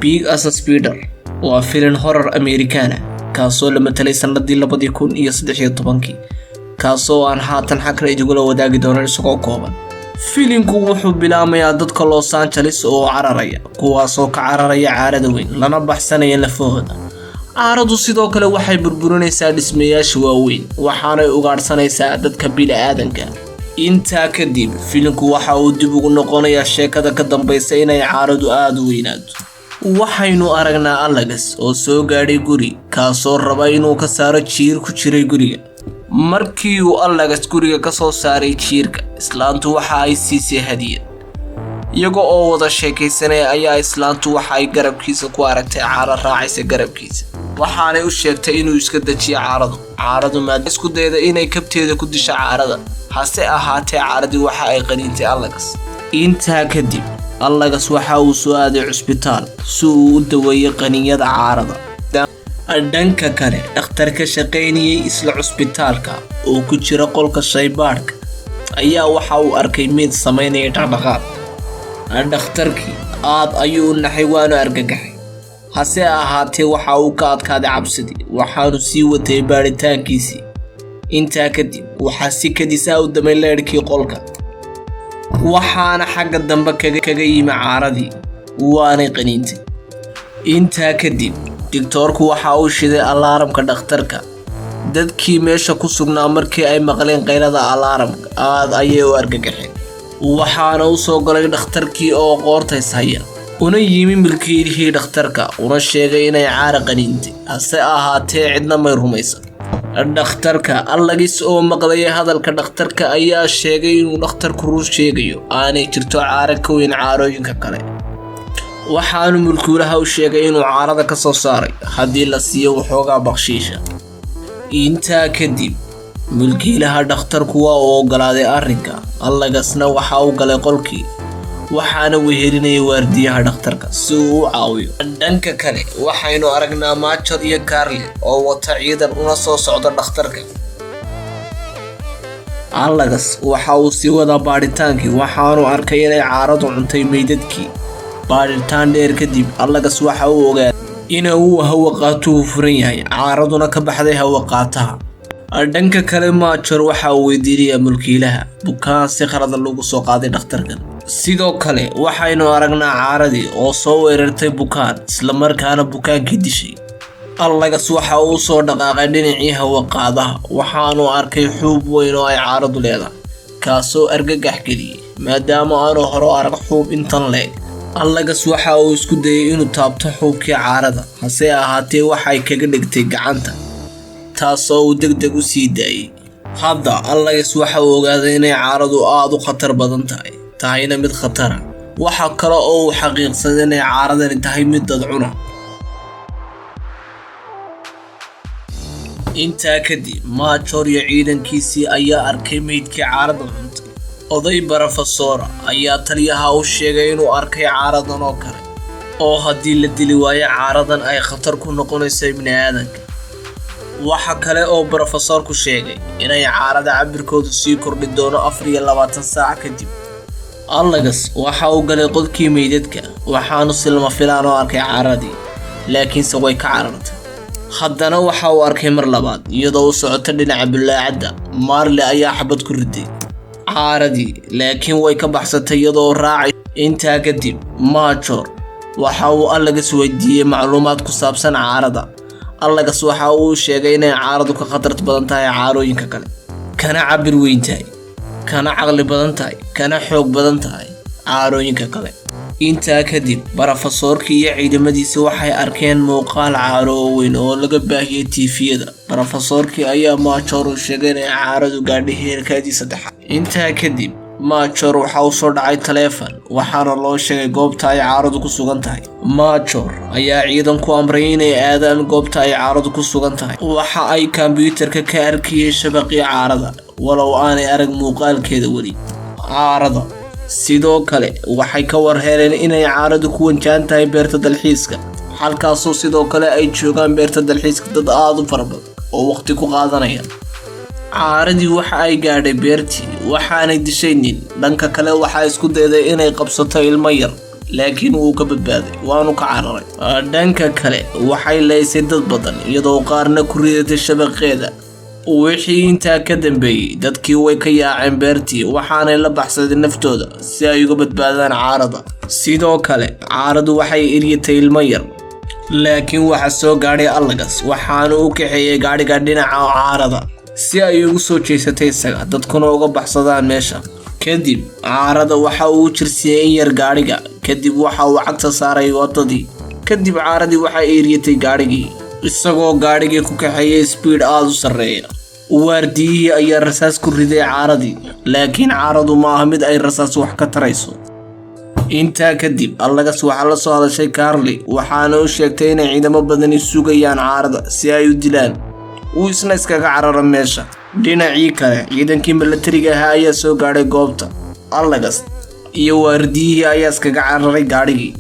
Big Ass Spider waa filim horror Amerikaan ah kaasoo la matalay sanadii 2013 kaasoo aan haatan xakra idugula wadaagi doono isagoo kooban. Filimku wuxuu bilaamayaa dadka Los Angeles oo cararaya kuwaasoo ka cararaya caarada weyn lana baxsanaya lafahooda. Caaradu sidoo kale waxay burburinaysaa dhismayaasha waaweyn waxaanay ugaadhsanaysaa dadka bini'aadanka. Intaa kadib filimku waxa uu dib ugu noqonayaa sheekada ka dambaysa inay caaradu aad u weynaato. Waxaynu aragnaa Allagas oo soo gaadhay guri kaasoo raba inuu ka saaro jiir ku jiray guriga. Markii uu Allagas guriga ka soo saaray jiirka, islaantu waxa ay siisay hadiyad. Iyaga oo wada sheekaysanaya ayaa islaantu waxa ay garabkiisa ku aragtay caara raacaysa garabkiisa. Waxaanay u sheegtay inuu iska dajiyo caaradu. Caaradu maadaama isku dayda inay kabteeda ku disho caarada, hase ahaatee caaradii waxa ay qaniintay Allagas. Intaa kadib Allagas waxa uu soo aaday cusbitaal si uu u daweeyo qaniinyada caarada. Dhanka kale dhakhtar ka shaqaynayay isla cusbitaalka oo ku jira qolka shaybaadhka ayaa waxa uu arkay mid sameynaya dhaqdhaqaaq. Dhakhtarkii aad ayuu naxay waana argagaxay, hase ahaatee waxa uu ka adkaaday cabsidii waxaanu sii watay baaritaankiisii. Intaa kadib waxaa si kadis ah u damay leerkii qolka waxaana xagga dambe kaga yimi caaradii waanay qaniintay. Intaa kadib digtoorku waxa uu shiday alaaramka dhakhtarka. Dadkii meesha ku sugnaa markii ay maqleen qaylada alaaramka aad ayay u argagaxeen. Waxaana uu soo galay dhakhtarkii oo qoortays haya una yimi milkiilihii dhakhtarka una sheegay inay caara qaniintay, hase ahaatee cidna may rumaysan. Dhakhtarka Allagas oo maqlay hadalka dhakhtarka ayaa sheegay inuu dhakhtarku run sheegayo aanay jirto caara ka weyn caarooyinka kale. Waxaanu mulkiilaha u sheegay inuu caarada ka soo saaray haddii la siiyo waxoogaa bakshiisha. Intaa kadib mulkiilaha dhakhtarku waa uu ogolaaday arrinka. Allagasna waxa uu galay qolkii waxaana wehelinayay waardiyaha dhakhtarka si uu u caawiyo. Dhanka kale waxaynu aragnaa Machel iyo Carly oo wata ciidan una soo socda dhakhtarka. Allagas waxa uu sii wadaa baaritaankii waxaanu arkay inay caaradu cuntay meydadkii. Baaritaan dheer kadib Allagas waxa uu ogaaday in uu hawo qaatuhu furan yahay caaraduna ka baxday hawo qaataha. Dhanka kale Machel waxa uu weydiiyay mulkiilaha bukaan si khalad lagu soo qaaday dhakhtarkan. Sidoo kale waxaynu aragnaa caaradii oo soo weerartay bukaan isla markaana bukaankii dishay. Allagas waxa uu soo dhaqaaqay dhinacii hawo qaadaha waxaanu arkay xuub weyn oo ay caaradu leedahay kaasoo argagax geliyay maadaama aanu hore arag xuub intan leeg. Allagas waxa uu isku dayay inuu taabto xuubkii caarada, hase ahaatee waxay kaga dhigtay gacanta taasoo uu degdeg u sii daayay. Hadda Allagas waxa uu ogaaday inay caaradu aad u khatar badan tahayna mid khatar ah. Waxa kale oo uu xaqiiqsaday inay caaradani tahay mid dad cuna. Intaa kadib Machel iyo ciidankiisii ayaa arkay meydkii caarada cuntay. Oday Professor ayaa taliyaha u sheegay inuu arkay caaradan oo kale oo haddii la dili waayo caaradan ay khatar ku noqonayso bini'aadanka. Waxa kale oo Professorku sheegay inay caarada cabirkoodu sii kordhi doono 24 saac kadib. Allagas waxa uu galay qolkii meydadka waxaanu si lama filaan u arkay caaradii laakiinse way ka carartay. Haddana waxa uu arkay mar labaad iyadoo u socota dhinaca bulaacada. Marley ayaa xabad ku riday caaradii laakiin way ka baxsatay iyadoo raacay. Intaa kadib Machel waxa uu Allagas weydiiyay macluumaad ku saabsan caarada. Allagas waxa uu sheegay inay caaradu ka khatar badan tahay caarooyinka kale, kana cabir weyn tahay, kana caqli badan tahay, kana xoog badan tahay caarooyinka kale. Intaa kadib Professorkii iyo ciidamadiisa waxay arkeen muuqaal caaro weyn oo laga baahiyay TV-yada. Professorkii ayaa Machel u sheegay in caaradu gaadhay heerkeedii saddexaad. Intaa kadib Machel waxa uu soo dhacay taleefan waxaana loo sheegay goobta ay caaradu ku sugan tahay. Machel ayaa ciidan ku amray inay aadaan goobta ay caaradu ku sugan tahay. Waxa ay kombiyuutarka ka arkayeen shabaqii caarada walow aanay arag muuqaalkeeda weli. Caarada sidoo kale waxay ka warheleen inay caaradu ku wajahan tahay beerta dalxiiska halkaasoo sidoo kale ay joogaan beerta dalxiiska dad aad u fara badan oo waqti ku qaadanaya. caaradii waxa ay gaadhay beertii waxaanay dishay nin. Dhanka kale waxa isku dayday inay qabsato ilmo yar laakiin wuu ka badbaaday waanu ka cararay. Dhanka kale waxay leysay dad badan iyadoo qaarna ku ridatay shabaqeeda. wixii intaa ka dambeeyay dadkii way ka yaaceen beertii waxaanay la baxsadeen naftooda si ay uga badbaadaan caarada. sidoo kale caaradu waxay eryatay ilmo yar, laakiin waxa soo gaadhay Allagas waxaana uu kaxeeyay gaadhiga dhinaca caarada si ay ugu soo jeesatay isaga dadkuna uga baxsadaan meesha. kadib caarada waxa uu jirsiyay in yar gaadhiga, kadib waxa uu cagta saaray wadadii. kadib caaradii waxay eryatay gaadhigii isagoo gaadhigii ku kaxeeyay speed aad u sareeya. waardiyihii ayaa rasaas ku riday caaradii, laakiin caaradu ma aha mid ay rasaas wax ka tarayso. intaa kadib Allagas waxa la soo hadashay Carly waxaana uu sheegtay inay ciidamo badan sugayaan caarada si ay u dilaan. uu isna iskaga carara meesha. dhinacii kale ciidankii militariga ahaa ayaa soo gaadhay goobta. Allagas iyo waardiyihii ayaa iskaga cararay gaadhigii.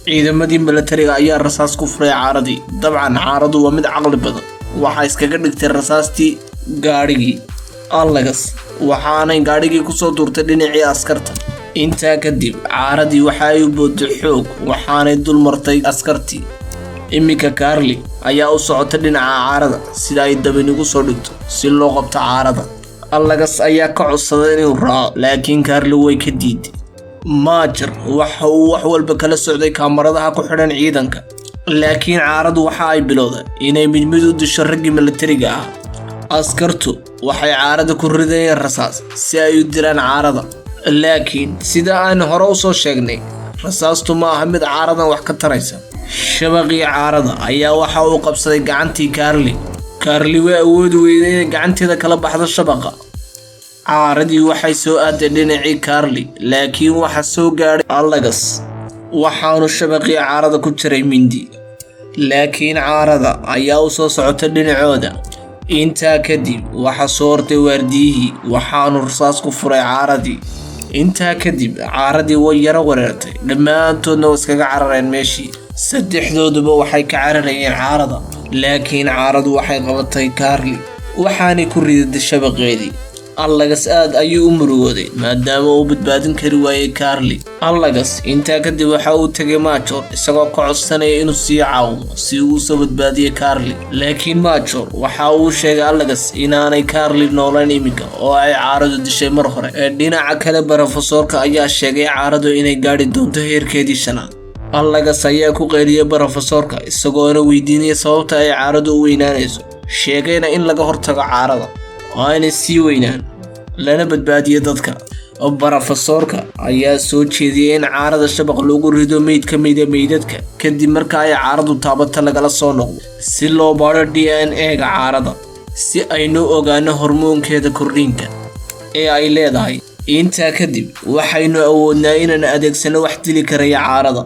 ciidamadii militariga ayaa rasaas ku furay caaradii. dabcan caaradu waa mid caqli badan, waxa iskaga dhigtay rasaastii gaadhigii Allagas waxaanay gaadhigii ku soo duurtay dhinacii askarta. intaa kadib caaradii waxa ay u booday xoog waxaanay dul martay askartii. iminka Carly ayaa u socotay dhinaca caarada sida ay dabin ugu soo dhigto si loo qabto caarada. Allagas ayaa ka codsaday inuu raaco, laakiin Carly way ka diiday. Major waxa uu wax walba kala socday kaamaradaha ku xidhan ciidanka, laakiin caaradu waxa ay bilowday inay mid u disho raggii militariga ah. askartu waxay caarada ku ridayeen rasaas si ay u dilaan caarada, laakiin sida aan hore u soo sheegnay rasaastu ma aha mid caaradan wax ka taraysa. shabaqii caarada ayaa waxa uu qabsaday gacantii Carly. Carly way awoodi weyday inay gacanteeda kala baxdo shabaqa. caaradii waxay soo aaday dhinacii Carly, laakiin waxa soo gaadhay Allagas waxaanu shabaqii caarada ku jiray mindi, laakiin caarada ayaa u soo socotay dhinacooda. intaa kadib waxa soo orday waardiyihii waxaanu rasaas ku furay caaradii. intaa kadib caaradii way yara wareertay, dhammaantoodna way iskaga carareen meeshii. saddexdooduba waxay ka cararayeen caarada, laakiin caaradu waxay qabatay Carly waxaanay ku riday shabaqeedii. Allagas aad ayuu u murugooday maadaama uu badbaadin kari waayay Carly. Allagas intaa kadib waxa uu tagay Major isagoo ka codsanaya inuu sii caawimo si uu soo badbaadiyo Carly, laakiin Major waxa uu sheegay Allagas inaanay Carly noolaan iminka oo ay caaradu dishay mar hore. dhinaca kale Professorka ayaa sheegay caaradu inay gaadhi doonto heerkeedii shanaad. Allagas ayaa ku qeyliyay Professorka isagoona weydiinaya sababta ay caaradu u weynaanayso, sheegayna in laga hortago caarada oo aanay sii weynaan lana badbaadiyo dadka. Professorka ayaa soo jeediyay in caarada shabaq lagu rido meyd ka mid ah meydadka kadib marka ay caaradu taabato lagala soo noqdo si loo baadho DNA-ga caarada si aynu ogaano hormoonkeeda kordhinka ee ay leedahay. intaa kadib waxaynu awoodnaa inaan adeegsano wax dili karaya caarada.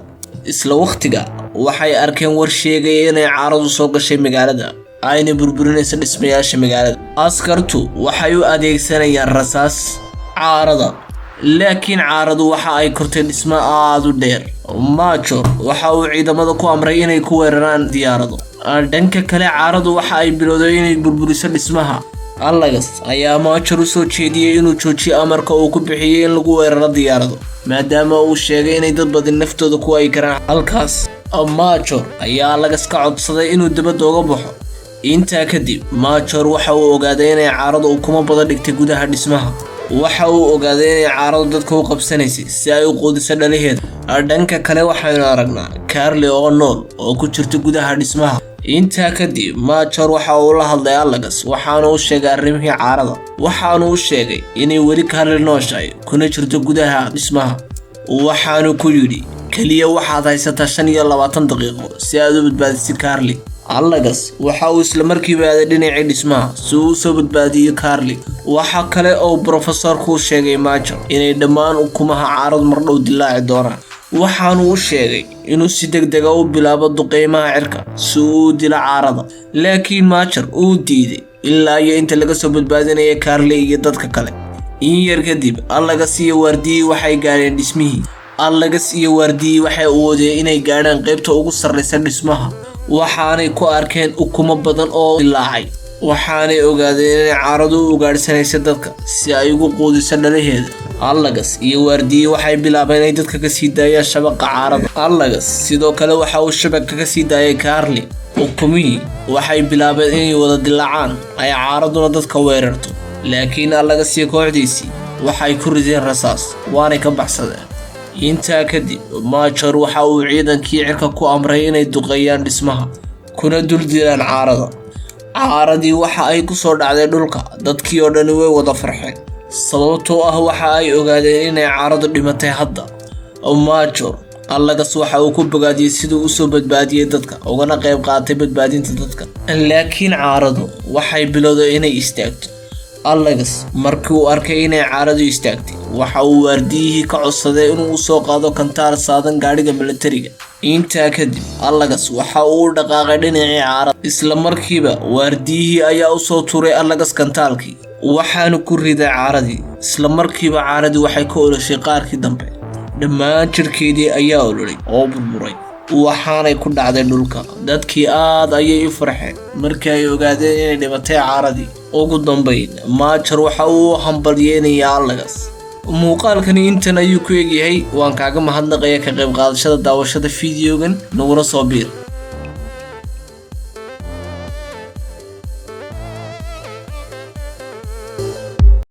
isla waqtiga waxay arkeen war sheegaya inay caaradu soo gashay magaalada ayna burburinayso dhismayaasha magaalada. askartu waxay u adeegsanayaan rasaas caarada, laakiin caaradu waxa ay kortay dhismo aad u dheer. Major waxa uu ciidamada ku amray inay ku weeraraan diyaarado. dhanka kale caaradu waxa ay bilowday inay burburiso dhismaha. Allagas ayaa Major u soo jeediyay inuu joojiyo amarka uu ku bixiyay in lagu weeraro diyaarado maadaama uu sheegay inay dad badan naftooda ku ay karaan halkaas. Major ayaa Allagas ka codsaday inuu dibadda uga baxo. intaa kadib Major waxa uu ogaaday inay caaradu ukumo badan dhigtay gudaha dhismaha. waxa uu ogaaday inay caaradu dadka u qabsanaysay si ay u quudiso dhalaheeda. dhanka kale waxaynu aragnaa Carly oo nool oo ku jirta gudaha dhismaha. intaa kadib Major waxa uu la hadlay Allagas waxaana uu sheegay arrimihii caarada. waxaana uu sheegay inay weli Carly nooshahay kuna jirto gudaha dhismaha. waxaanu ku yidhi kaliya waxaad haysataa 25 daqiiqo si aad u badbaadiso Carly. Allagas waxa uu isla markiiba aaday dhinacii dhismaha si uu soo badbaadiyo Carly. waxa kale oo Professorku sheegay Major inay dhammaan ukumaha caaradu mar dhow dilaaci doonaan. waxaanu u sheegay inuu si degdeg ah u bilaabo duqeymaha cirka si uu u dilo caarada, laakiin Major uu diiday ilaa iyo inta laga soo badbaadinayo Carly iyo dadka kale. in yar kadib Allagas iyo waardiyihii waxay gaadheen dhismihii. Allagas iyo waardiyihii waxay awoodeen inay gaadhaan qaybta ugu sarreysa dhismaha, waxaanay ku arkeen ukumo badan oo dilaacay. waxaanay ogaadeen inay caaradu u ugaadhsanayso dadka si ay ugu quudiso dhalaheeda. Allagas iyo waardiye waxay bilaabeen inay dadka ka sii daayaan shabaqa caarada. Allagas sidoo kale waxa uu shabaka ka sii daayay Carly. Ukumihii waxay bilaabeen inay wada dilaacaan ay caaraduna dadka weerarto. Laakiin Allagas iyo kooxdiisii waxay ku rideen rasaas waana ka baxsadeen. Intaa kadib Major waxa uu ciidankii cirka ku amray inay duqeeyaan dhismaha kuna dul dilaan caarada. Caaradii waxa ay ku soo dhacday dhulka dadkii oo dhan way wada farxeen sababtoo ah waxa ay ogaadeen inay caaradu dhimatay hadda. Major Allagas waxa uu ku bogaadiyay siduu u soo badbaadiyay dadka ugana qayb qaatay badbaadinta dadka. Laakiin caaradu waxay bilowday inay istaagto. Allagas markii uu arkay inay caaradu istaagtay waxa uu waardiyihii ka codsaday inuu soo qaado kantaar saadan gaadhiga militariga. Intaa kadib Allagas waxa uu dhaqaaqay dhinacii caarada isla markiiba waardiyihii ayaa u soo tuuray Allagas kantaalkii waxaanu ku riday caaradii isla markiiba caaradii waxay ka oloshay qaarkii dambe dhammaan jirkeedii ayaa ololay oo burburay waxaanay ku dhacday dhulka. Dadkii aad ayay u farxeen markii ay ogaadeen inay dhimatay caaradii. ugu dambeyn Major waxa uu hambalyeynaya Allagas. muuqaalkani intan ayuu ku egyahay waan kaaga mahadnaqayaa ka qayb qaadashada daawashada fiidiyogan naguna soo biir